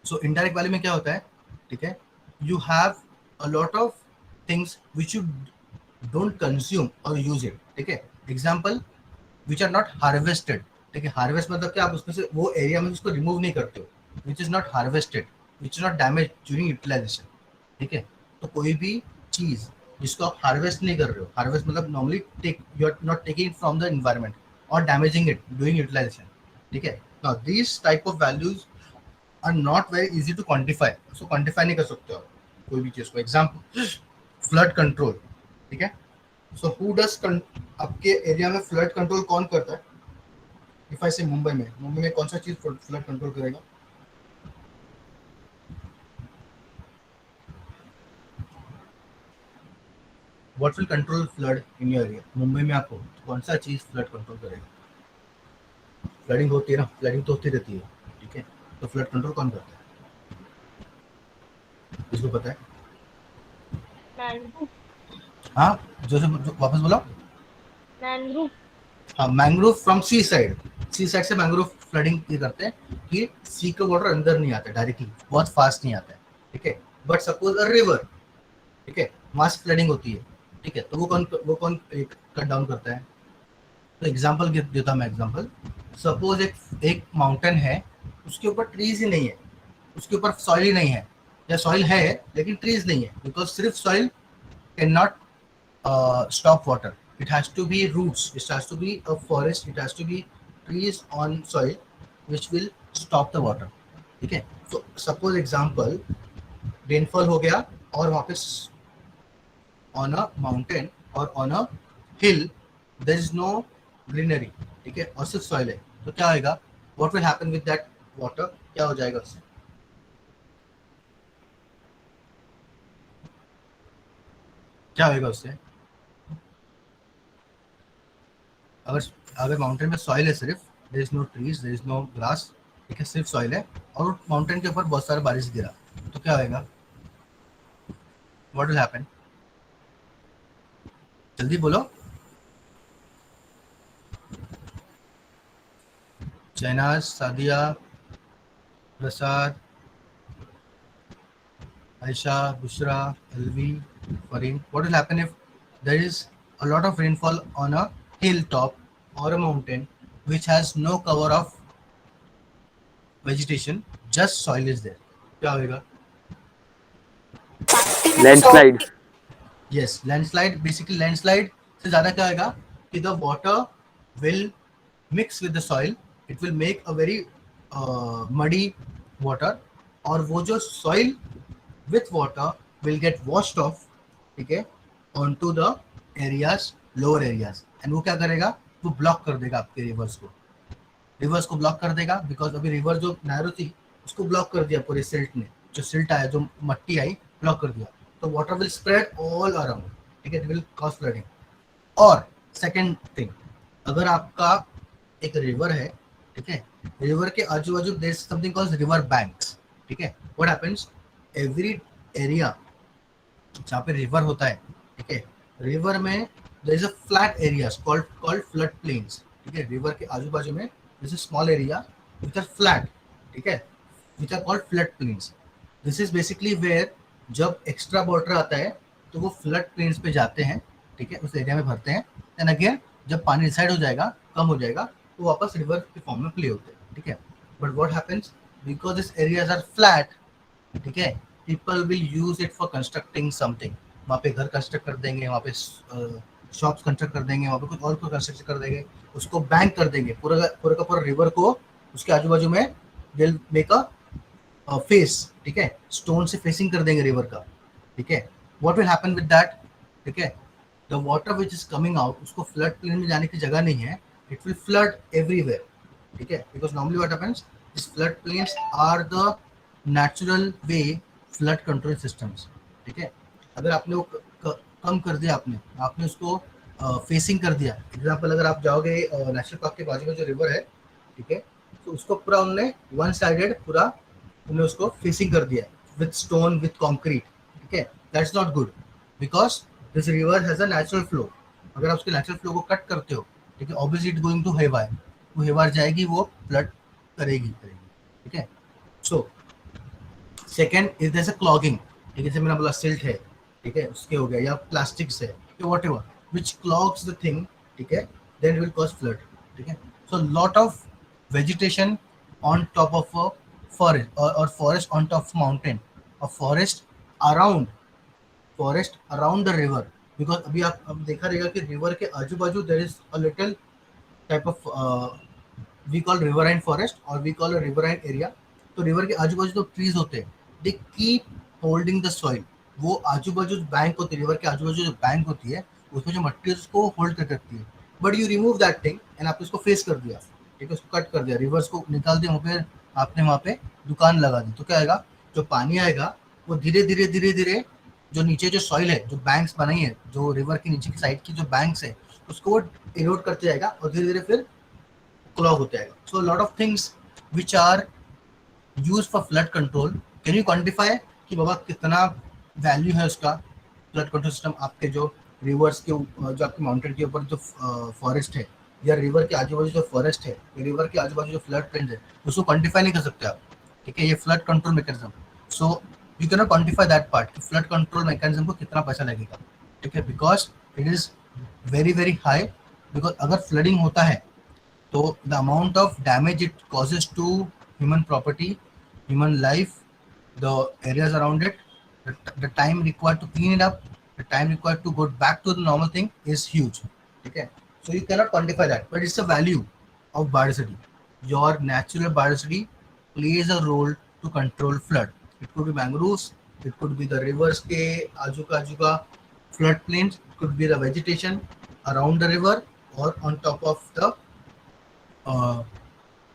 सो indirect value में क्या होता है, ठीक है, you have a lot of things which you don't consume और यूज इट, ठीक है। Example, which are not harvested, ठीक है। हार्वेस्ट मतलब क्या, आप उसमें से वो एरिया में उसको रिमूव नहीं करते हो, which is not harvested, which is not damage during utilisation, ठीक है। तो कोई भी चीज जिसको आप हार्वेस्ट नहीं कर रहे हो, हार्वेस्ट मतलब normally take, you are not taking from the environment और डैमेजिंग इट ड्यूरिंग यूटिलाइजेशन, ठीक है। Now this type of values are not very easy to quantify, उसको क्वांटिफाई नहीं कर सकते हो कोई भी चीज को। एग्जाम्पल, फ्लड कंट्रोल, ठीक है। सो हु डज, आपके एरिया में फ्लड कंट्रोल कौन करता है? इफ आई से मुंबई में कौन सा चीज फ्लड कंट्रोल करेगा? What will control flood in your area? Mumbai में आपको कौन सा चीज फ्लड कंट्रोल करेगा? फ्लडिंग होती है ना, फ्लडिंग तो होती रहती है, ठीक है। तो फ्लड कंट्रोल कौन करता है, किसको पता है? मैंग्रोव। हाँ, जो वापस बोलो। मैंग्रोव। हाँ, mangrove from sea side, sea side से मैंग्रोव फ्लडिंग ये करते हैं कि सी का वाटर अंदर नहीं आता डायरेक्टली, बहुत फास्ट नहीं आता है, ठीक है। बट सपोज अ रिवर, ठीक है, मास फ्लडिंग होती है, ठीक है, तो वो कौन कट डाउन करता है? तो एग्जांपल देता हूँ मैं एग्जांपल। सपोज एक माउंटेन है, उसके ऊपर ट्रीज ही नहीं है, उसके ऊपर सॉइल ही नहीं है, या सॉइल है लेकिन ट्रीज नहीं है, बिकॉज सिर्फ soil can not stop water. It has to be roots. It has to be a forest. It has to be trees on soil, which will stop the water. ठीक है। तो suppose example, rainfall हो गया और वहाँ पे on a mountain और on a hill there is no greenery, ठीक है, और सिर्फ सॉइल है, तो क्या होगा? What will happen with that water? क्या हो जाएगा उससे? क्या होगा उससे? अगर अगर माउंटेन में सॉइल है सिर्फ, there is no trees, there is no grass, ठीक है, सिर्फ सॉइल है और माउंटेन के ऊपर बहुत सारा बारिश गिरा, तो क्या होगा? What will happen? जल्दी बोलो। Shahnaz, Sadia, Prasad, Ayesha, Bushra, Elvi, Fareen, what will happen if there is a lot of rainfall on a hill top or a mountain which has no cover of vegetation, just soil is there? क्या होगा? Landslide. Yes, landslide. Basically landslide से ज्यादा क्या होगा कि the water will mix with the soil, it will make a very muddy water, और वो जो soil with water will get washed off, ठीक है, on to the areas, lower areas, and वो क्या करेगा? वो ब्लॉक कर देगा आपके रिवर्स को ब्लॉक कर देगा, बिकॉज अभी रिवर जो नैरो थी उसको ब्लॉक कर दिया पूरे सिल्ट ने, जो सिल्ट आया, जो मट्टी आई, ब्लॉक कर दिया, तो water will spread all around, ठीक है, विल कॉज फ्लडिंग। और सेकेंड थिंग, अगर आपका एक रिवर है, ठीक है, रिवर के आजू बाजू there is something called river banks, ठीक है। व्हाट हैपेंस, एवरी एरिया जहाँ पे रिवर होता है, ठीक है, रिवर में there is a flat area called flood plains, ठीक है। रिवर के आजू बाजू में this is small area which are flat, ठीक है, which are called flood plains. This is basically where जब एक्स्ट्रा वाटर आता है तो वो फ्लड प्लेन्स पे जाते हैं, ठीक है, उस एरिया में भरते हैं, एंड अगेन जब पानी डिसाइड हो जाएगा, कम हो जाएगा, तो वापस रिवर के फॉर्म में प्ले होते हैं, ठीक है। But what happens, because this areas are flat, ठीक है, people will use it for constructing something, वहाँ पे घर कंस्ट्रक्ट कर देंगे, वहाँ पे शॉप्स कंस्ट्रक्ट कर देंगे, वहाँ पे कुछ और को कंस्ट्रक्ट कर देंगे, उसको बैंक कर देंगे, पूरा का पूरा रिवर को उसके आजू बाजू में विल मेक अ फेस, ठीक है, स्टोन से फेसिंग कर देंगे रिवर का, ठीक है। What will happen with that, ठीक है, the water which is coming out, उसको फ्लड प्लेन में जाने की जगह नहीं है, इट विल फ्लड एवरीवेयर, ठीक है, because normally what happens, this flood plains are the natural way flood control systems, ठीक है। अगर आपने वो कम कर दिया, आपने उसको फेसिंग कर दिया, एग्जाम्पल अगर आप जाओगे नेशनल पार्क के बाजू में जो रिवर है, ठीक है, तो उसको पूरा उन्होंने वन साइडेड पूरा उन्होंने उसको फेसिंग कर दिया विथ स्टोन विथ कॉन्क्रीट, ठीक है, that's not good, because this river has a natural flow. अगर आप उसके नेचुरल फ्लो को कट करते हो, ठीक है, ऑब्वियसली इट गोइंग टू हेवार, वो हेवार जाएगी, वो फ्लड करेगी, ठीक है। So second is there a clogging, ठीक है, जैसे मैंने बोला सिल्ट है, ठीक है, उसके हो गया, या प्लास्टिक से, whatever which clogs the thing, ठीक है, then it will cause flood, ठीक है. So lot of vegetation on top of a forest, or forest on top of mountain, or forest around the river, because अभी आप अब देखा रहेगा कि रिवर के आजू बाजू there is a little type of we call riverine forest और वी कॉल रिवराइन एरिया. तो रिवर के आजू बाजू जो ट्रीज होते हैं they keep holding the soil. वो आजू बाजू बैंक होती है, रिवर के आजू बाजू जो बैंक होती है उसमें जो मट्टी है उसको होल्ड कर रखती है. But you remove that thing and आपने उसको फेस कर दिया, ठीक है, उसको कट कर दिया, रिवर्स को निकाल दिया, वहाँ पे आपने वहाँ पे दुकान लगा दी, तो क्या आएगा, जो पानी आएगा वो धीरे धीरे धीरे धीरे जो नीचे जो सॉइल है, जो बैंक्स बनाई है, जो रिवर के नीचे की साइड की जो बैंक्स है, उसको वो इरोड करते जाएगा और धीरे धीरे फिर क्लॉग होते जाएगा. So lot of things which are use for flood control. Can you quantify कि बाबा कितना वैल्यू है उसका फ्लड कंट्रोल सिस्टम आपके जो रिवर्स के जो आपके माउंटेन के ऊपर जो फॉरेस्ट है, या रिवर के आजू बाजू जो फॉरेस्ट है, या रिवर के आजू बाजू जो फ्लड प्लेन्स है, उसको क्वान्टिफाई नहीं कर सकते आप, ठीक है, ये flood control mechanism. So you can not quantify that part कि फ्लड कंट्रोल मैकेनिज्म को कितना पैसा लगेगा, ठीक है, because it is very very high. Because अगर फ्लडिंग होता है तो the amount of damage it causes to human property, human life, the areas around it, the time required to clean it up, the time required to go back to the normal thing is huge. Okay, so you cannot quantify that, but it's the value of biodiversity. Your natural biodiversity plays a role to control flood. It could be mangroves, it could be the rivers के आजू का flood plains, it could be the vegetation around the river or on top of the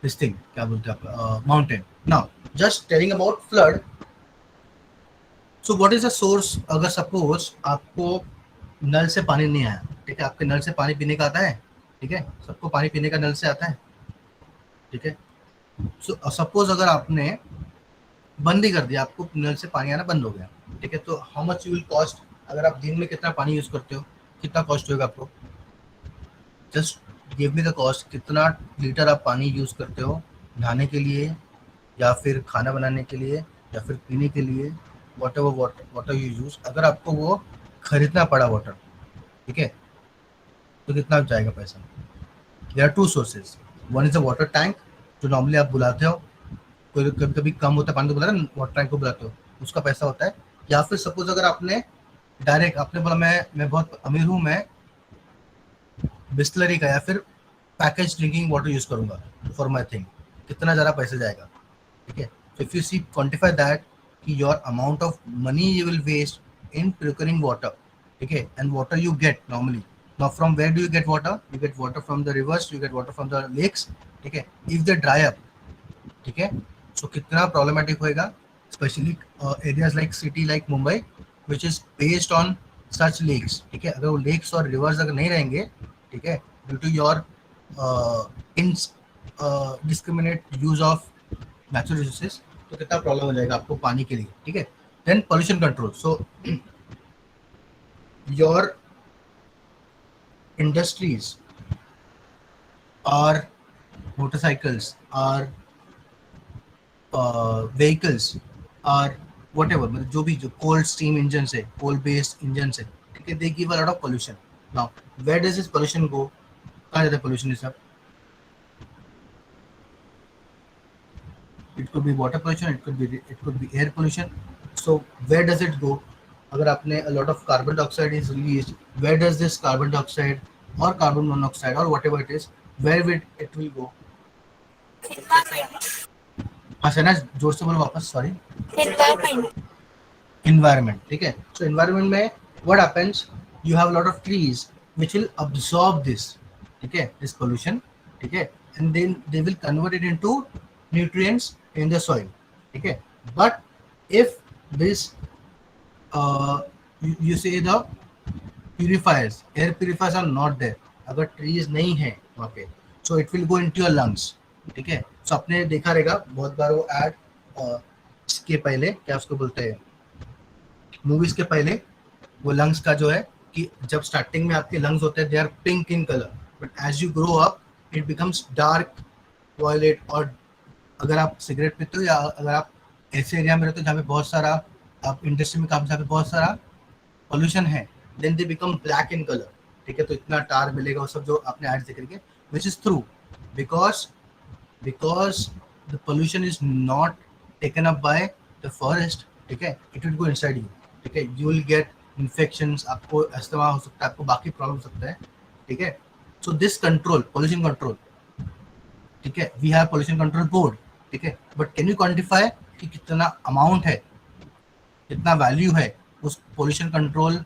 this thing, क्या बोलते हैं आप, mountain. Now, just telling about flood. So what is the source? अगर suppose आपको नल से पानी नहीं आया, ठीक है, आपके नल से पानी पीने का आता है, ठीक है, सबको पानी पीने का नल से आता है, ठीक है. So suppose अगर आपने बंद ही कर दिया, आपको नल से पानी आना बंद हो गया, ठीक है, तो how much you will cost? अगर आप दिन में कितना पानी यूज करते हो, कितना कॉस्ट होगा आपको? Just give me the cost. कितना लीटर आप पानी यूज करते हो नहाने के लिए, या फिर खाना बनाने के लिए, या फिर पीने के लिए, what ever water you use. अगर आपको वो खरीदना पड़ा वाटर, ठीक है, तो कितना जाएगा पैसा? There are two sources. One is a water tank, जो नॉर्मली आप बुलाते हो, कोई कभी कभी कम होता है पानी तो बुलाते हैं, वाटर टैंक को बुलाते हो, उसका पैसा होता है. या फिर सपोज अगर आपने डायरेक्ट आपने बोला मैं बहुत अमीर हूँ, मैं बिस्लरी का या फिर पैकेज ड्रिंकिंग वाटर यूज करूंगा फॉर माई थिंग, कितना ज़्यादा पैसा जाएगा, ठीक है. So if you see quantify that कि your amount of money you will waste in procuring water, okay, and water you get normally. Now from where do you get water? You get water from the rivers, you get water from the lakes, okay. If they dry up, ठीक है, so कितना problematic होएगा, especially areas like city like Mumbai, which is based on such lakes, ठीक है. अगर वो lakes और rivers अगर नहीं रहेंगे, ठीक है, due to your indiscriminate use of natural resources, तो कितना प्रॉब्लम हो जाएगा आपको पानी के लिए, ठीक है. Then pollution control. So your industries और मोटरसाइकिल्स और व्हीकल्स और वट एवर, मतलब जो भी जो कोल्ड स्टीम इंजन है, कोल बेस्ड इंजन है, ठीक है, they give a lot of pollution. Now where does this pollution go? कहाँ जाता है पॉल्यूशन? ये सब it could be water pollution, it could be air pollution. So where does it go? अगर आपने a lot of carbon dioxide is released, where does this carbon dioxide or carbon monoxide or whatever it is, where it will go? हाँ सना, जोर से बोलो वापस, sorry. Environment, ठीक है. So environment में what happens? You have a lot of trees which will absorb this, ठीक है, this pollution, ठीक है, and then they will convert it into nutrients in the soil, okay. But if this you say the purifiers, air purifiers are not there, अगर trees नहीं है वहाँ पे, so it will go into your lungs, ठीक है. so आपने देखा रहेगा बहुत बार वो एड इसके पहले, क्या उसको बोलते हैं, मूवीज के पहले, वो लंग्स का जो है कि जब स्टार्टिंग में आपके लंग्स होते हैं they are pink in colour, but as you grow up it becomes dark violet. और अगर आप सिगरेट पीते हो या अगर आप ऐसे एरिया में रहते हो जहाँ पे बहुत सारा आप इंडस्ट्री में काम, जहाँ पे बहुत सारा पोल्यूशन है, then they become black in colour, ठीक है। तो इतना टार मिलेगा वो सब जो आपने एड जिक्र किया, which is true, because because the pollution is not taken up by the forest, ठीक है, it will go inside you, ठीक है, यू विल गेट इन्फेक्शंस, आपको अस्थमा हो सकता है, आपको बाकी प्रॉब्लम हो सकता है, ठीक है। So this control, pollution control, ठीक है, we have pollution control board, ठीक है, बट कैन यू क्वांटिफाई कि कितना अमाउंट है, कितना वैल्यू है उस पोल्यूशन कंट्रोल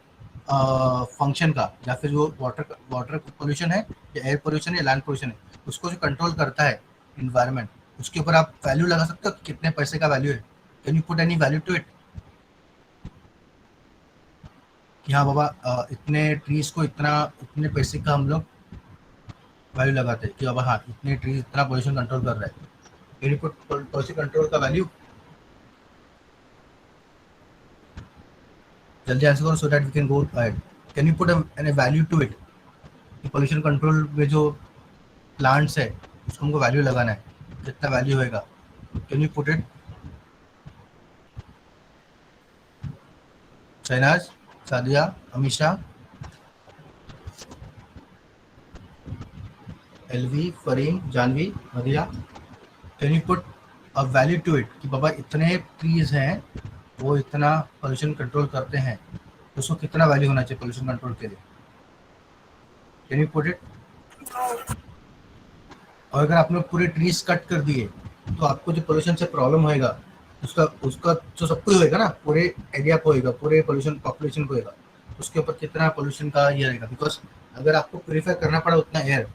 फंक्शन का, या फिर जो वाटर पोल्यूशन है या एयर पोल्यूशन या लैंड पोल्यूशन है, उसको जो कंट्रोल करता है इन्वायरमेंट, उसके ऊपर आप वैल्यू लगा सकते हो कि कितने पैसे का वैल्यू है। Can you put any value to it कि हाँ बाबा इतने ट्रीज को इतने पैसे का हम लोग वैल्यू लगाते हैं कि बाबा हाँ इतने ट्रीज इतना पोल्यूशन कंट्रोल कर रहा है। Can you put pollution control का वैल्यू? जल्दी आंसर करो so that we can go ahead. Can you put an value to it कि पोल्यूशन कंट्रोल में जो प्लांट्स है उसको हमको वैल्यू लगाना है, कितना वैल्यू होएगा? Can you put it? Shahnaz, Sadia, Amisha, Elvi, Fareem, Jahnavi, Madira, can you put a value to it कि बाबा इतने ट्रीज हैं वो इतना पोल्यूशन कंट्रोल करते हैं, तो उसको कितना वैल्यू होना चाहिए पोल्यूशन कंट्रोल के लिए? Can you put it? और अगर आपने पूरे ट्रीज कट कर दिए तो आपको जो पोल्यूशन से प्रॉब्लम होएगा उसका उसका जो सबको ही होएगा ना, पूरे एरिया को होएगा, पूरे पोल्यूशन पॉपुलेशन को होएगा, उसके ऊपर कितना पोल्यूशन का ये रहेगा। बिकॉज अगर आपको प्योरीफाई करना पड़ा उतना एयर,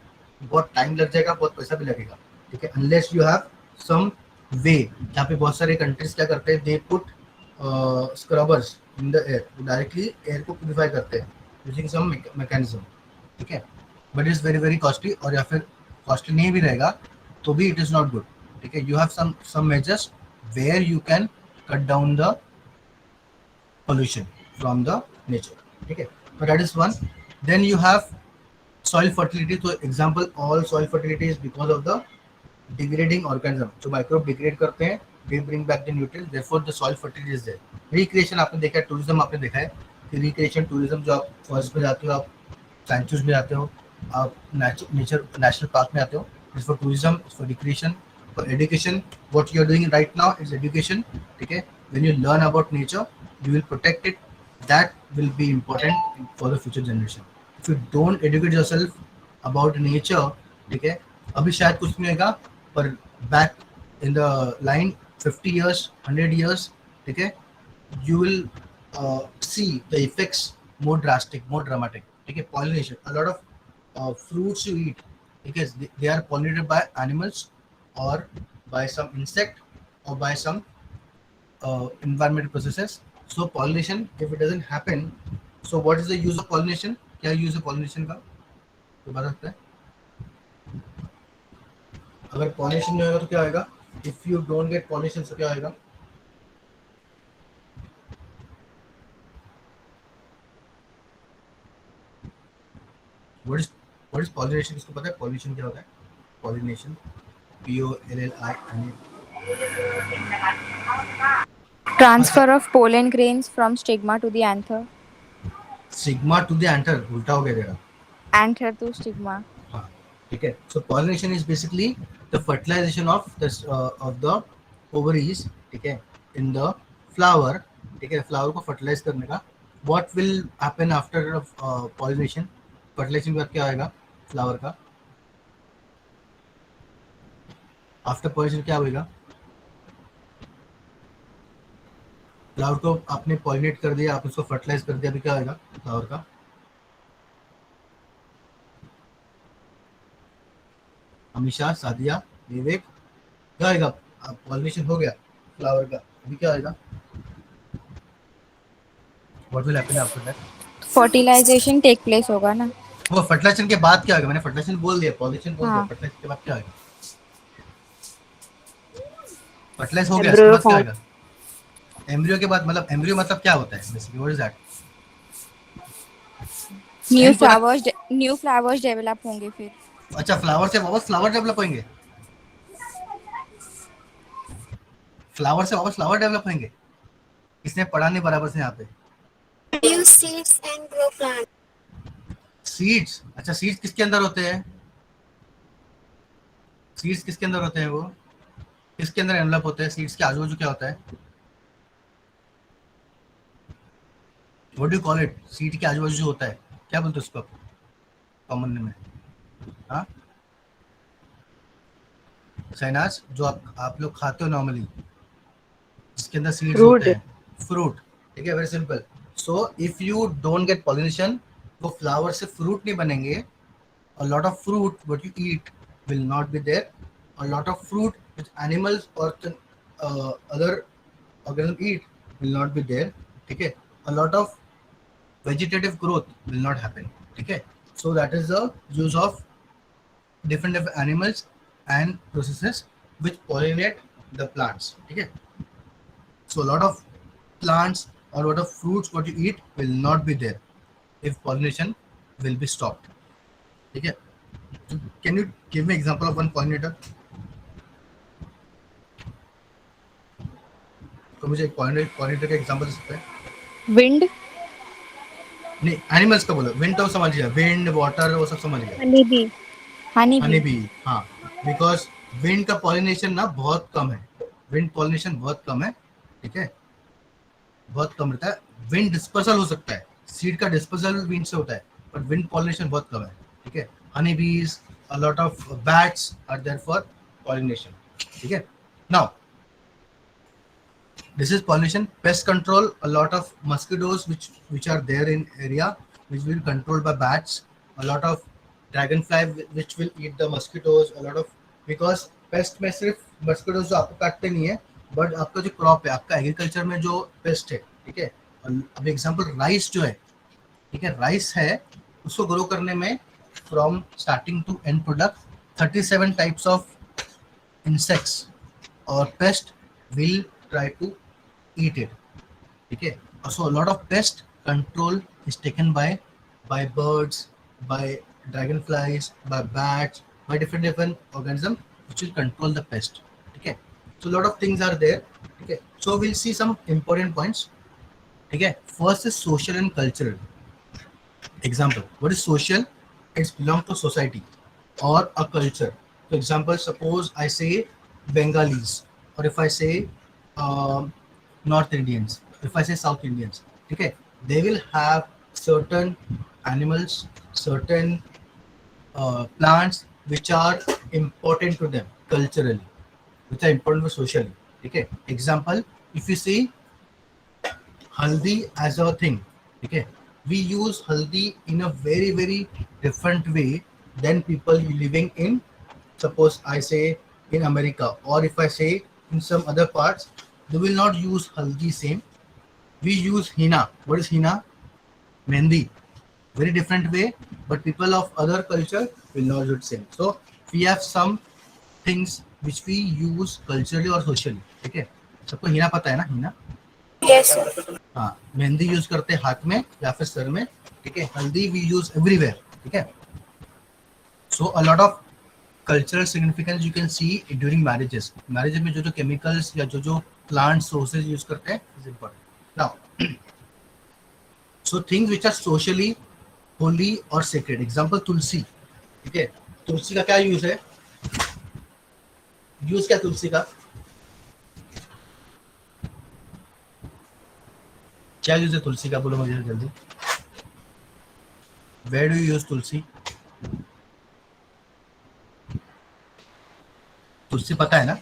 बहुत टाइम लग जाएगा, बहुत पैसा भी लगेगा, ठीक है, अनलेस यू हैव सम वे। यहाँ पे बहुत सारे कंट्रीज क्या करते हैं, they put scrubbers in the air, directly air को प्योरीफाई करते हैं यूजिंग सम मैकेनिज्म, ठीक है, but is very very costly. और या फिर कॉस्टली नहीं भी रहेगा तो भी इट इज नॉट गुड, ठीक है। You have some measures where you can cut down the pollution from the nature, ठीक है, but that is one. Then you have soil fertility. So example, all soil fertility is because of the degrading organism, जो microbe degrade करते हैं, they bring back the nutrients, therefore the soil fertility is there. Recreation आपने देखा है, tourism आपने देखा है कि recreation tourism जो आप फॉरेस्ट में जाते हो, आप सैंचुरीज में जाते हो, आप नेचर नेशनल पार्क में आते हो, is for tourism, is for recreation, for education. What you are doing right now is education, ठीक है। When you learn about nature you will protect it, that will be important for the future generation. If you don't educate yourself about nature, ठीक है, अभी शायद कुछ नहीं होगा, पर back in the line 50 years 100 years, ठीक है, you will see the effects more drastic, more dramatic, ठीक है। pollination, a lot of fruits you eat, ठीक है, they are pollinated by animals or by some insect or by some environmental processes. So pollination, if it doesn't happen, so what is the use of pollination? क्या use है pollination का, तो बता सकते हैं? अगर pollination नहीं होगा तो क्या होगा? If you don't get pollination, तो क्या होगा? What is pollination? किसको पता है pollination क्या होता है? Pollination, POLLI, Transfer of pollen grains from stigma to the anther. sigma to the anther, उल्टा हो गया तेरा। Anther to stigma. हाँ, ठीक है। So pollination is basically the fertilisation of the ovaries, ठीक है, इन द फ्लावर, ठीक है, फ्लावर को फर्टिलाइज करने का। What will happen after pollination? Fertilisation के बाद क्या आएगा फ्लावर का? आफ्टर पॉलिनेशन क्या होगा? फ्लावर को आपने पॉलिनेट कर दिया, आपने उसको फर्टिलाइज कर दिया, अभी क्या होगा फ्लावर का? अमीशा, सादिया, विवेक, क्या आएगा? पॉलिनेशन हो गया फ्लावर का, अभी क्या आएगा? What will happen after that? Fertilization take place होगा ना? वो फर्टिलाइजेशन के बाद क्या होगा? मैंने फर्टिलाइजेशन बोल दिया, पॉलिनेशन बोल दिया, हाँ. फर्टिलाइजेशन के बाद क्या होगा? फर्टिलाइज हो गया, इसके बाद क्या होगा? एम्ब्रियो के बाद, मतलब एम्ब्रियो मतलब क्या होता है basically? What is that? New flowers develop होंगे फिर. अच्छा, फ्लावर से वापस फ्लावर डेवलप होंगे। फ्लावर से वापस फ्लावर डेवलप होंगे, इसने पढ़ा नहीं बराबर से यहाँ पे। Produce seeds and grow plants. Seeds, अच्छा सीड्स किसके अंदर होते हैं? सीड्स किसके अंदर होते हैं? वो किसके अंदर एनवलप होते हैं? सीड्स के आजू बाजू क्या होता है? What do you call it? Seed के आजू बाजू जो होता है क्या बोलते हैं उसको कॉमन में? हाँ शहनाज, जो आप लोग खाते हो नॉर्मली, जिसके अंदर सीड्स होते हैं, फ्रूट, ठीक है, very simple. So if you don't get pollination, वो फ्लावर से फ्रूट नहीं बनेंगे। A lot of fruit what you eat will not be there. A lot of fruit which animals or other organisms eat will not be there. ठीक है, a lot of vegetative growth will not happen. ठीक है, so that is the use of different animals and processes which pollinate the plants. ठीक है, so a lot of plants or a lot of fruits what you eat will not be there if pollination will be stopped. ठीक है, can you give me example of one pollinator? तो मुझे एक pollinator का example दे सकते हैं? Wind. नहीं, animals का बोलो। विंड तो समझ गया, विंड वाटर वो सब समझ गया। Honey bee. Honey honey bee. Bee, हाँ, बिकॉज विंड का पॉलिनेशन ना बहुत कम है, विंड पॉलिनेशन बहुत कम है। ठीक है, बहुत कम रहता है। विंड डिस्पर्सल हो सकता है, सीड का डिस्पर्सल विंड से होता है, बट विंड पॉलिनेशन बहुत कम है। ठीक है, हनी बीज, a lot of bats are there for pollination. ठीक है, now this is pollination. Pest control, a lot of mosquitoes which are there in area which will controlled by bats. A lot of dragonfly which will eat the mosquitoes. A lot of, because pest में सिर्फ mosquitoes जो आपको काटते नहीं है, but आपका जो crop है, आपका एग्रीकल्चर में जो पेस्ट है, ठीक है, अब एग्जांपल राइस जो है, ठीक है, राइस है, उसको ग्रो करने में from starting to end product 37 types of insects or pest will try to eat it. ठीक है, so a lot of pest control is taken by birds, by dragonflies, by bats, by different organisms which will control the pest. ठीक है, so a lot of things are there. ठीक है, so we'll see some important points. ठीक है, first is social and cultural. Example, what is social? It's belong to society or a culture. For example, suppose I say Bengalis, or if I say North Indians, if I say South Indians, okay, they will have certain animals, certain plants which are important to them culturally, which are important for socially. Okay, example, if you see haldi as a thing, okay, we use haldi in a very very different way than people living in, suppose I say in America, or if I say in some other parts, they will not use haldi same. We use henna. What is henna? Mehndi. Very different way, but people of other culture will not do it same. So we have some things which we use culturally or socially. ठीक है, सबको हिना पता है ना? Hina, Yes, sir. हाँ, mehndi use करते हैं हाथ में या फिर सर में। ठीक है, हल्दी वी यूज एवरीवेयर। ठीक है, so a lot of cultural significance you can see during marriages. Marriage में जो जो केमिकल्स या जो जो प्लांट सोर्सेज यूज करते हैं is important. Now so things which are socially holy और सेक्रेड, एग्जांपल तुलसी। ठीक है, तुलसी का क्या यूज है? यूज क्या तुलसी का? क्या यूज है तुलसी का? बोलो मुझे जल्दी। वेयर डू यू यूज तुलसी? तुलसी पता है ना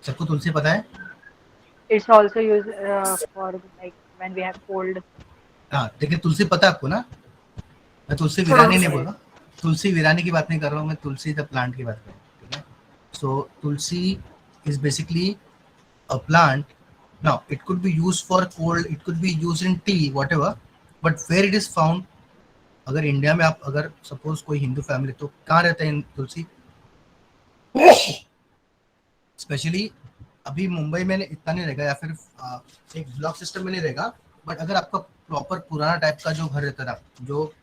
सबको? तुलसी पता है? It's also used for like when we have cold. हाँ, लेकिन तुलसी पता है आपको ना? मैं तुलसी वीरानी नहीं बोल रहा, तुलसी वीरानी की बात नहीं कर रहा हूँ मैं, तुलसी द प्लांट की बात कर रहा हूँ। ठीक है, so tulsi is basically a plant. Now it could be used for cold, it could be used in tea, whatever, but where it is found, अगर इंडिया में आप अगर सपोज कोई हिंदू फैमिली, तो कहाँ रहते हैं तुलसी? स्पेशली अभी मुंबई में इतना नहीं रहेगा, या फिर एक ब्लॉक सिस्टम में नहीं रहेगा, बट अगर आपका प्रॉपर पुराना टाइप का जो घर रहता था, जो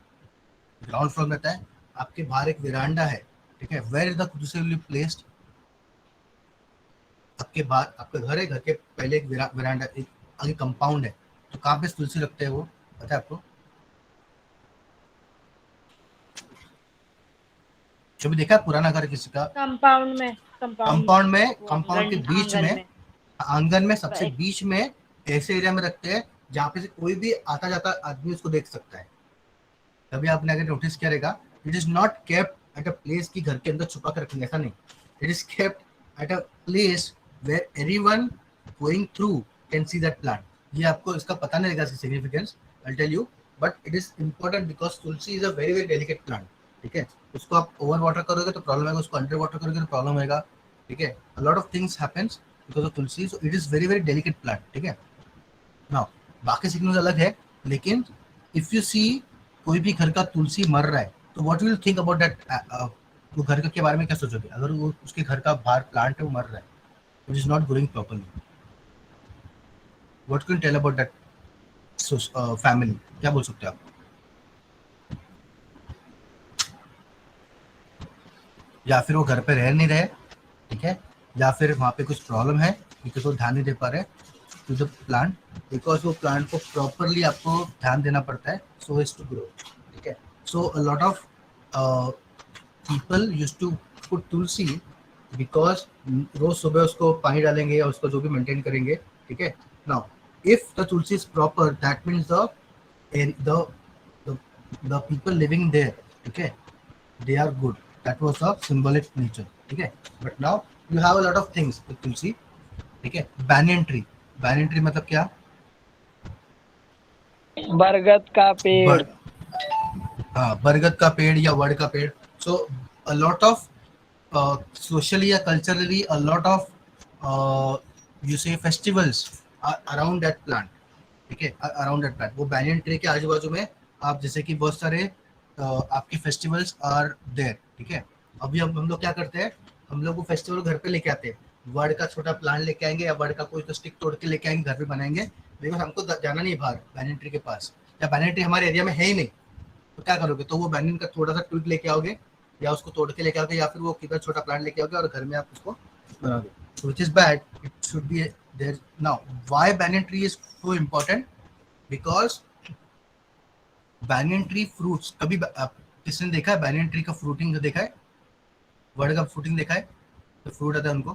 ग्राउंड फ्लोर में रहता है, आपके बाहर एक विरांडा है, ठीक है, where is the tulsi will be placed? आपके बाहर आपका घर है, घर के पहले एक वरांडा, एक आगे कंपाउंड है, तो कहाँ पे तुलसी रखते हैं वो पता है आपको? जो भी देखा है पुराना घर किसी का, कंपाउंड में, कंपाउंड में, वो कंपाउंड के बीच आंगन में, आंगन में सबसे Right. बीच में ऐसे एरिया में रखते हैं जहाँ पे से कोई भी आता जाता आदमी उसको देख सकता है। तभी आपने अगर नोटिस किया रहेगा, it is not kept at a place की घर के अंदर छुपा कर रखेंगे, ऐसा नहीं। It is kept at a place where everyone going through can see that plant. ये आपको इसका पता नहीं रहेगा, इसकी significance I tell you, but it is important because tulsi is a very very delicate plant. ठीक है, उसको आप ओवर वाटर करोगे तो प्रॉब्लम आएगा, उसको अंडर वाटर करोगे तो प्रॉब्लम आएगा। ठीक है, a lot of things happens because of Tulsi, so it is very very delicate plant. ठीक है, नाउ बाकी सिग्नल्स अलग है, लेकिन इफ यू सी कोई भी घर का तुलसी मर रहा है तो what will think about that, वो घर के बारे में क्या सोचोगे अगर वो उसके घर का बाहर प्लांट है वो मर रहा है, it is not growing properly, what can tell about that family, क्या बोल सकते हो आप? या फिर वो घर पे रह नहीं रहे, ठीक है, या फिर वहाँ पे कुछ प्रॉब्लम है बिकॉज वो ध्यान नहीं दे पा रहे टू द प्लांट, बिकॉज वो प्लांट को प्रॉपरली आपको ध्यान देना पड़ता है सो एज टू ग्रो। ठीक है, so a lot of people used to put tulsi because रोज सुबह उसको पानी डालेंगे या उसको जो भी मेंटेन करेंगे। ठीक है, now if the tulsi is proper that means the people living there, ठीक है, they are good, that was a symbolic nature। ठीक है, but now you have a lot of things with tulsi। ठीक है, banyan tree, banyan tree मतलब क्या? बरगद का पेड़। हाँ, बरगद का पेड़ या वड का पेड़। सो अ लॉट ऑफ सोशली या culturally a lot of you से फेस्टिवल्स अराउंड दैट प्लांट। ठीक है, अराउंड दैट प्लांट, वो बैनियन ट्री के आजू बाजू में आप जैसे कि बहुत सारे आपके फेस्टिवल्स आर देयर। ठीक है, अभी हम लोग क्या करते हैं, हम लोग वो फेस्टिवल घर पे लेके आते हैं, वर्ड का छोटा प्लांट लेके आएंगे या वर्ड का कोई तो स्टिक तोड़ के लेके आएंगे, घर पे बनाएंगे, लेकिन हमको जाना नहीं बाहर बैनियन ट्री के पास, या बैनियन ट्री हमारे एरिया में है ही नहीं, तो क्या करोगे, तो वो बैनियन का थोड़ा सा ट्विग लेके आओगे या उसको तोड़ के लेके आओगे या फिर वो किधर छोटा प्लांट लेके आओगे और घर में आप उसको बनाओगे, which is bad, it should be there. Now why banyan tree is so important, because banyan tree fruits, कभी किसने देखा है बैनियन ट्री का फ्रूटिंग देखा है, वर्ड का फ्रूटिंग देखा है, तो फ्रूट आता है उनको,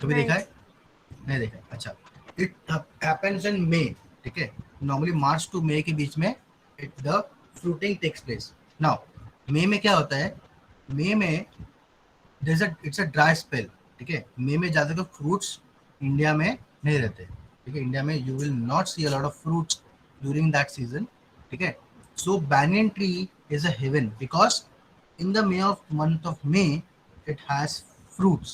कभी देखा है? नहीं देखा है, अच्छा। इट हैपेंस इन मे, ठीक है, नॉर्मली मार्च टू मई के बीच में it the fruiting takes place. Now मई में क्या होता है, मई में इट्स अ ड्राई स्पेल। ठीक है, मई में ज्यादातर फ्रूट्स इंडिया में नहीं रहते। ठीक है, इंडिया में you will not see a lot of fruits during that season। ठीक है, so banyan tree is a heaven because in the month of May it has fruits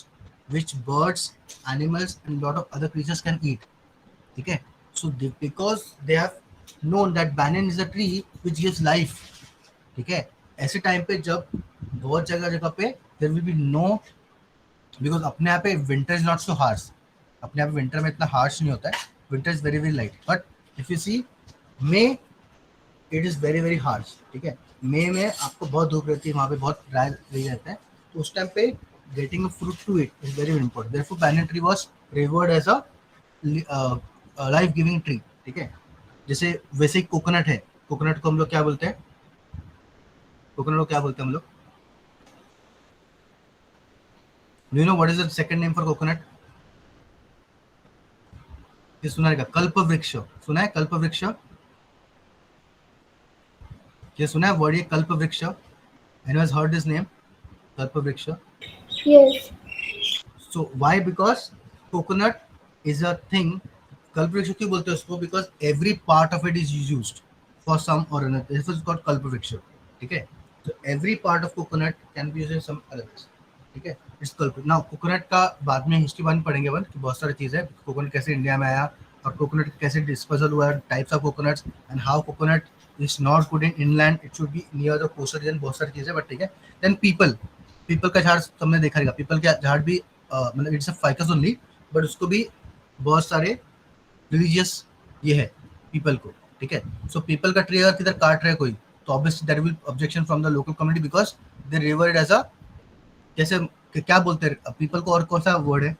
which birds, animals and lot of other creatures can eat। ठीक है, so because they have known that banyan is a tree which gives life। ठीक है, ऐसे time पे जब बहुत जगह पे there will be no, because अपने यहाँ पे winter is not so harsh, अपने यहाँ पे winter में इतना harsh नहीं होता है, winter is very very light, but if you see may it is very very harsh. ठीक है, मे में आपको बहुत धूप रहती है, वहाँ पे बहुत ड्राई रही रहता है, तो उस टाइम पे getting a fruit to it is very important. Therefore banyan tree was revered as a life giving tree. ठीक है, जैसे वैसे ही कोकोनट है, कोकोनट को हम लोग क्या बोलते हैं, कोकोनट को क्या बोलते हैं हम लोग? Do you know what is the second name for coconut? ये सुना है क्या? कल्प वृक्ष, सुना है कल्प वृक्ष? ये सुना है वर्ड, ये कल्प वृक्ष? Anyone has heard this name, कल्प वृक्ष? Yes. So why? Because coconut is a thing, कल्प वृक्ष क्यों बोलते हैं उसको? Because every part of it is used for some or another, this is called कल्प वृक्ष। ठीक है, so every part of coconut can be used in some other ways। ठीक है, इस कल्प। नाउ कोकोनट का बाद में हिस्ट्री वन पढ़ेंगे, वन कि बहुत सारी चीज़ है, कोकोनट कैसे इंडिया में आया और कोकोनट कैसे डिस्पोजल हुआ, types of coconuts and how coconut is not good in inland, it should be near the coastal region, बहुत सारी चीज़ें। बट ठीक है, देन पीपल, पीपल का झाड़ तुमने देखा रहेगा, पीपल का झाड़ भी मतलब it's a ficus only, but उसको भी बहुत सारे रिलीजियस ये है पीपल को। ठीक है, सो पीपल का ट्री अगर किधर काट रहे कोई, तो obviously there will objection from the local community because they revere it as a, जैसे क्या बोलते हैं पीपल को, और कौन सा वर्ड है,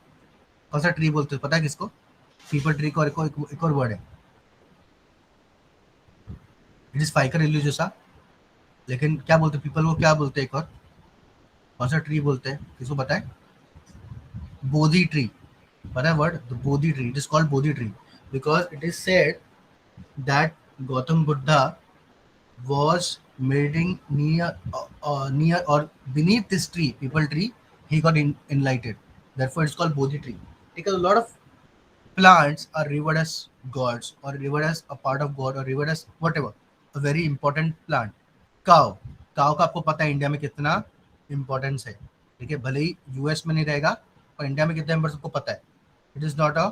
कौन सा ट्री बोलते हैं, पता है किसको? पीपल ट्री को और एक और वर्ड है, इट इज फाइकर रिलीजियोसा, लेकिन क्या बोलते हैं पीपल को, क्या बोलते हैं एक और, कौन सा ट्री बोलते हैं, किसको पता है? बोधि ट्री, पता है word? The Bodhi tree, it is called Bodhi tree because it is said that Gautam Buddha was meeting near or beneath this tree, people tree, he got enlightened. Therefore, it's called Bodhi tree. Because a lot of plants are revered as gods or revered as a part of God or revered as whatever. A very important plant. Cow. Cow का आपको पता है India में कितना importance है, ठीक है? भले ही यूएस में नहीं रहेगा पर इंडिया में कितना इम्पोर्टेंस आपको पता है. It is not a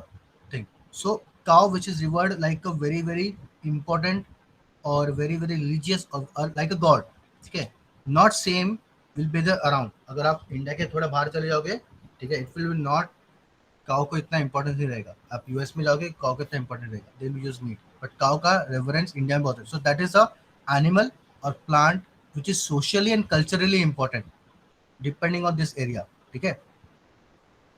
thing. So cow which is revered like a very very important or very very religious or like a god, ठीक है? Not same will be the around. अगर आप India के थोड़ा बाहर चले जाओगे, ठीक है, it will not, काउ को इतना इंपॉर्टेंस नहीं रहेगा. आप यूएस में जाओगे, काउ को इतना इंपॉर्टेंट रहेगा, they will use meat, but cow का रेफरेंस इंडिया में बहुत है. So that is a animal or plant which is socially and culturally important depending on this area, ठीक है?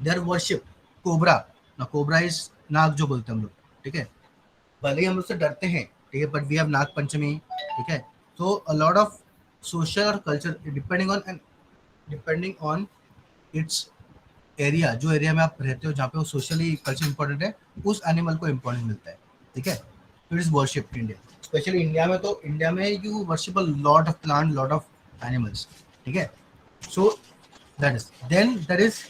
There worship cobra. ना कोबरा इज नाग जो बोलते हैं हम लोग, ठीक है? भले ही हम उससे डरते हैं, ठीक है, but we have Nag Panchami, ठीक है? So a lot of social और culture depending on it's area, जो एरिया में आप रहते हो, जहाँ पे वो सोशली कल्चर इंपॉर्टेंट है, उस एनिमल को इंपॉर्टेंस मिलता है, ठीक है? It is worship India, specially India में. तो इंडिया में you worship a lot of plant, lot of animals, ठीक है? So that is, then there is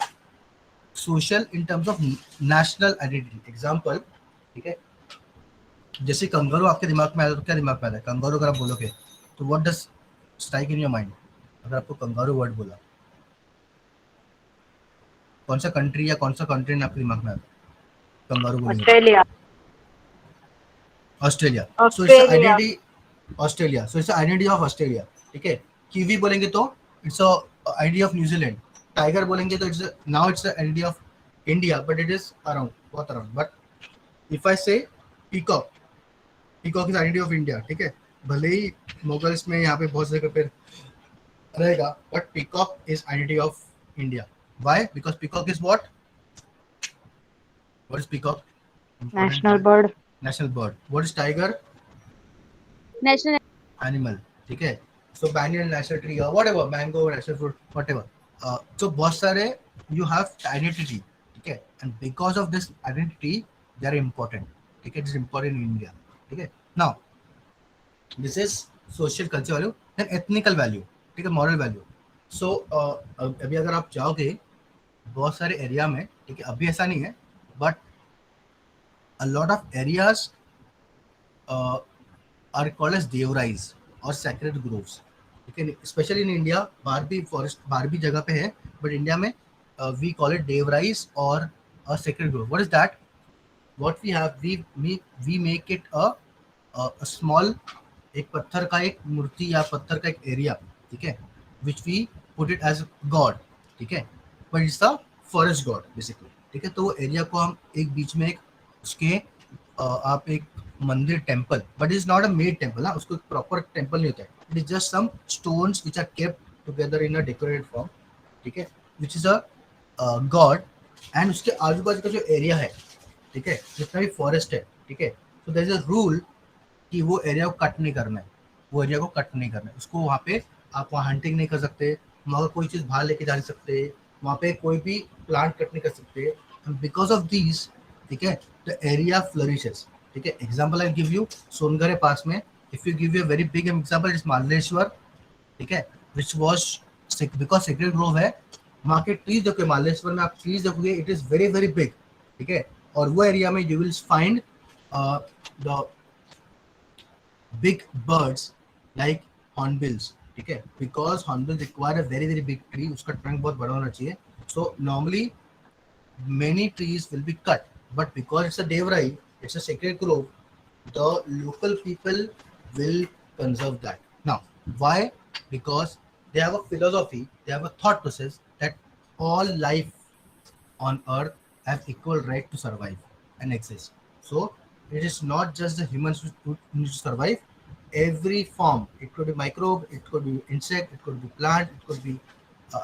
social in terms of national identity. Example, ठीक है, जैसे कंगारू आपके दिमाग में आया तो क्या दिमाग में आता है? कंगारू अगर आप बोलोगे तो what does strike in your mind? अगर आपको कंगारू वर्ड बोला, कौन सा कंट्री या कौन सा कंट्री ने आपके दिमाग में आता है कंगारू बोलेंगे? Australia. Australia. So it's Australia. Identity Australia. So it's identity of Australia, ठीक है? कीवी बोलेंगे तो it's identity of New Zealand. Tiger बोलेंगे तो it's now it's identity of India, but it is around, बहुत अराउंड. बट इफ आई से peacock, peacock is identity of India, ठीक है? भले ही मुगल्स में यहाँ पे बहुत जगह पे रहेगा, but peacock is identity of India. Why? Because peacock is what is peacock? National bird. National bird. What is tiger? National animal, ठीक है? सो banyan नेशनल ट्री और whatever, mango national fruit, whatever. So बहुत सारे you have identity, ठीक है? And because of this identity they are important, ठीक है? It is important in India, ठीक है? Now this is social culture value. Then ethnical value, ठीक है, मॉरल वैल्यू. सो अभी अगर आप जाओगे बहुत सारे एरिया में, ठीक है, अभी ऐसा नहीं है, but a lot of areas are called as devrais or sacred groves, ठीक है? स्पेशली इन इंडिया, बाहर भी फॉरेस्ट, बाहर भी जगह पे है, बट इंडिया में we call it devrais or a sacred grove. What is that? What we have, we make it a small, एक पत्थर का एक मूर्ति या पत्थर का एक एरिया, ठीक है, which we put it as god, ठीक है? But it's the forest god basically, ठीक है? तो वो एरिया को हम एक बीच में एक उसके आप एक मंदिर, temple, but is not a made temple, ना, उसको प्रॉपर टेम्पल नहीं होता है. It is just some stones which are kept together in a decorated form, ठीक है, which is a god. And उसके आजू बाजू का जो एरिया है, ठीक है, जितना भी फॉरेस्ट है, ठीक है, so there is a rule कि वो एरिया को कट नहीं करना है, वो एरिया को कट नहीं करना है. उसको वहाँ पे आप वहाँ हंटिंग नहीं कर सकते, वहाँ कोई चीज़ बाहर लेके जा नहीं सकते, वहाँ पे कोई भी प्लांट कट नहीं कर सकते. एंड बिकॉज ऑफ दीज, ठीक है, द एरिया फ्लरिशेस, ठीक है? एग्जाम्पल आई गिव यू, सोनगर है पास में. If you give you very big example, is Maleshwar, ठीक है, which was because sacred Grove है. वहाँ के ट्रीज देखोगे, मालेश्वर में आप ट्रीज देखोगे, it is very very big, ठीक है? और वो एरिया में you will find the big birds like hornbills, ठीक है? because hornbills require a very very big tree, उसका trunk बहुत बड़ा होना चाहिए. so normally many trees will be cut, but because it's a devrai, it's a sacred grove, the local people will conserve that. Now why? Because they have a philosophy, they have a thought process that all life on earth have equal right to survive and exist. So it is not just the humans who need to survive. Every form, it could be microbe, it could be insect, it could be plant, it could be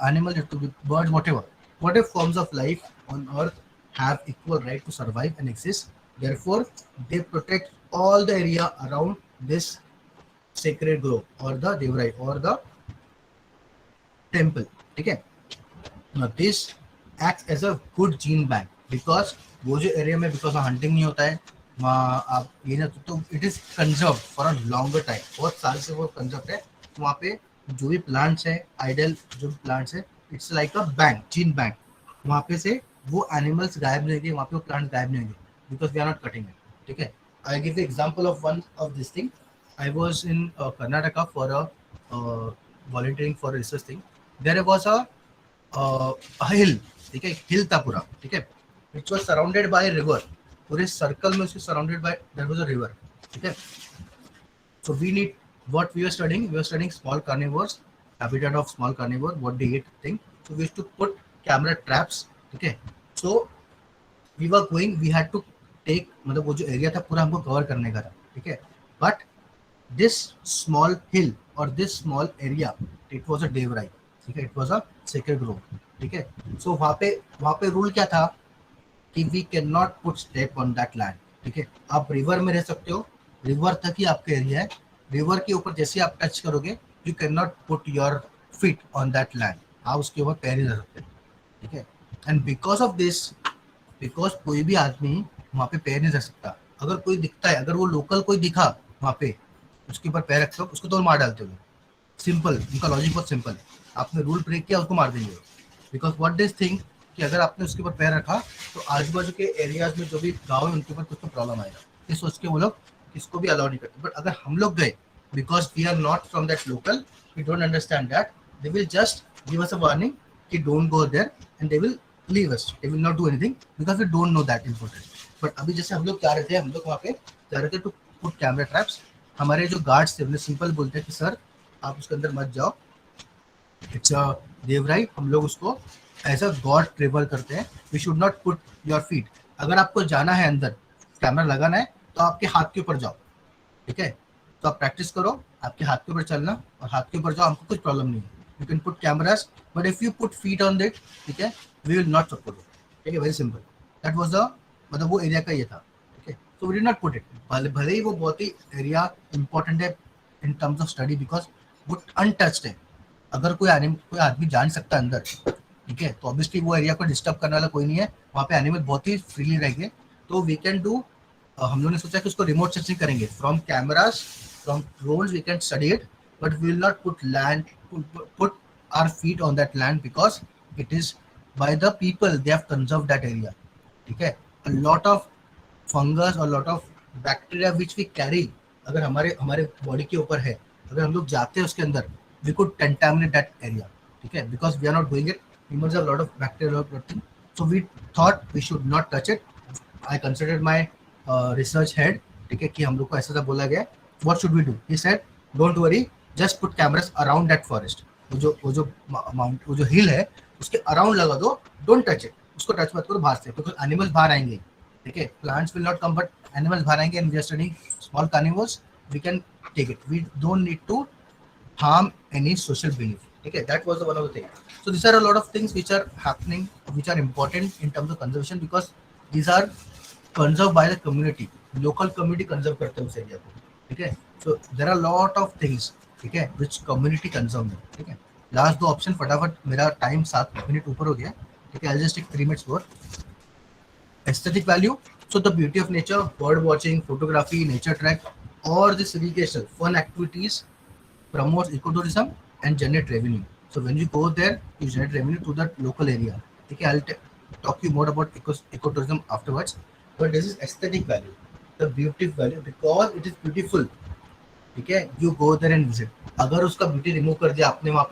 animal, it could be birds, whatever forms of life on earth have equal right to survive and exist. Therefore, they protect all the area around this sacred grove or the devrai or the temple. Okay. Now this acts as a good gene bank because वो जो area में because hunting नहीं होता है वहाँ आप ये ना तो it is conserve for a longer time, बहुत साल से वो कंजर्व है। तो वहाँ पे जो भी प्लांट्स है, आइडल जो भी प्लांट्स है, it's like a bank, gene bank. वहाँ पे से वो एनिमल्स गायब नहीं होंगे, वहाँ पे वो प्लांट्स गायब नहीं होंगे because we are not cutting it. ठीक है, I give example of one of this thing. I was in Karnataka for a volunteering for research thing. There was a hill, ठीक है, हिल था पूरा, ठीक है, which was surrounded by a river, पूरे circle में उसके surrounded by there was a river, ठीक है। So we need, what we were studying small carnivores, habitat of small carnivore, what they eat thing. So we used to put camera traps, ठीक है। So we were going, we had to take, मतलब वो जो area था पूरा हमको cover करने का था, ठीक है। But this small hill or this small area, it was a devrai, ठीक है, it was a sacred grove, ठीक है। So वहाँ पे रूल क्या था कि we can not put step on that land, ठीक है। आप रिवर में रह सकते हो, रिवर तक ही आपका एरिया है, रिवर के ऊपर जैसे आप टच करोगे you can not put your feet on that land, आप उसके ऊपर पैर नहीं रख सकते, ठीक है। And because of this, because कोई भी आदमी वहाँ पे पैर नहीं रख सकता, अगर कोई दिखता है, अगर वो लोकल कोई दिखा वहाँ पे उसके ऊपर पैर रखते हो, उसको तो मार डालते हो। सिंपल, उनका लॉजिक बहुत सिंपल है, आपने रूल ब्रेक किया उसको मार देंगे, बिकॉज व्हाट दिस थिंक कि अगर आपने उसके ऊपर पैर रखा तो आजू बाजू के एरियाज में जो भी गाँव है उनके ऊपर कुछ तो प्रॉब्लम आएगा, ये सोच के वो लोग इसको भी अलाउ नहीं करते। बट अगर हम लोग गए, because we are not from that local, we don't understand that, they will just give us a warning कि don't go there and they will leave us, they will not do anything because we don't know that important. But अभी जैसे हम लोग जा रहे थे, हम लोग वहाँ पे जा रहे थे टू पुट कैमरा ट्रैप्स, हमारे जो गार्ड्स थे उन्हें सिंपल बोलते हैं कि सर आप उसके अंदर मत जाओ, इट्स अ देवराई, हम लोग उसको एज अ गॉड ट्रेवल करते हैं, we should not put your feet. अगर आपको जाना है अंदर, कैमरा लगाना है तो आपके हाथ के ऊपर जाओ, ठीक है। तो आप प्रैक्टिस करो आपके हाथ के ऊपर चलना और हाथ के ऊपर जाओ, हमको कुछ प्रॉब्लम नहीं है, you can put cameras, but if you put feet on that, ठीक है, we will not support it, ठीक है, very simple. That was the, मतलब वो एरिया का ये था, ठीक है। सो वी डिड नॉट पुट इट, भले ही वो बहुत ही एरिया इंपॉर्टेंट है in terms of study because वो अनटच्ड है, अगर कोई आदमी जान सकता है अंदर, ठीक है, तो ऑब्वियसली वो एरिया को डिस्टर्ब करने वाला कोई नहीं है, वहाँ पे एनिमल बहुत ही फ्रीली रहेंगे। तो वी कैन डू, हम लोगों ने सोचा कि उसको रिमोट सेंसिंग करेंगे from cameras, from drones, we can study it, but we will not put land, put our feet on that land because it is by the people, they have conserve that area, ठीक है। A lot of fungus और lot of bacteria which we carry, अगर हमारे body के ऊपर है, अगर हम लोग जाते हैं उसके अंदर, we could contaminate that area, ठीक है, because we are not doing it, humans have a lot of bacterial protein, so we thought we should not touch it. I considered my research head, ठीक है, कि हम लोग को ऐसा बोला गया, what should we do? He said don't worry, just put cameras around that forest, वो जो हिल है उसके अराउंड लगा दो, डोंट टच इट, उसको टच मत करो बाहर से, बिकॉज एनिमल्स बाहर आएंगे, ठीक है, plants will not come but animals बाहर आएंगे, and we are studying small carnivores, we can take it, we don't need to harm any social belief, okay, that was one of the things. So these are a lot of things which are happening, which are important in terms of conservation because these are conserved by the community, local community conserve करते हैं उस area को, ठीक है। So there are lot of things, ठीक है, which community conserve है, ठीक है। लास्ट दो ऑप्शन फटाफट, मेरा टाइम 7 मिनट ऊपर हो गया, ठीक है, I'll just take 3 minutes more. Aesthetic value, so the beauty of nature, bird watching, photography, nature track, or this recreational fun activities promotes ecotourism and generate revenue. So when you go there, you generate revenue to that local area. Okay, I'll talk you more about ecotourism afterwards. But this is aesthetic value, the beauty value, because it is beautiful. ठीक है, you go there and visit. अगर उसका beauty remove कर दिया आपने, वहाँ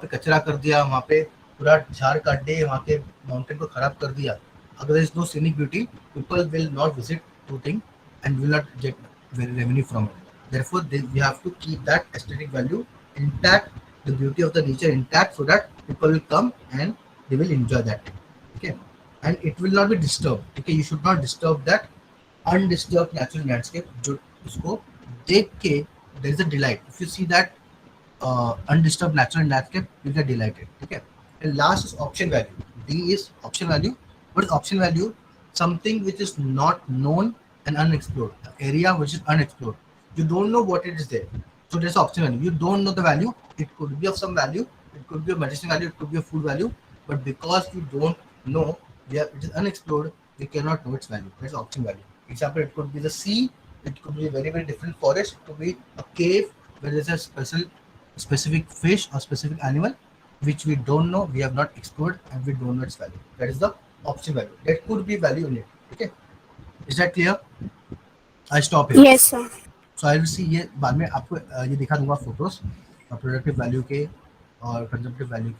पे कचरा कर दिया, वहाँ पे पूरा झाड़ काट दिए, वहाँ के माउंटेन को खराब कर दिया, अगर there is no scenic beauty, people will not visit to thing and will not get revenue from it. Therefore, we have to keep that aesthetic value intact, the beauty of the nature intact, so that people will come and they will enjoy that. Okay, and it will not be disturbed. Okay, you should not disturb that undisturbed natural landscape. जो उसको देख के there is a delight. If you see that undisturbed natural landscape, you get delighted. Okay. And last is option value. D is option value. What is option value? Something which is not known and unexplored. The area which is unexplored. You don't know what it is there. So there's option value. You don't know the value. It could be of some value. It could be a medicine value. It could be a food value. But because you don't know, it is unexplored, we cannot know its value. That's option value. Example, it could be the sea. It could be a very, very different forest. It could be a cave where there's a specific fish or specific animal which we don't know, we have not explored, and we don't know its value. That is the option value. There could be value in it. Okay, is that clear? I stop here. Yes, sir. So I will see ये बाद में आपको ये दिखा दूंगा photos productive value के और consumptive value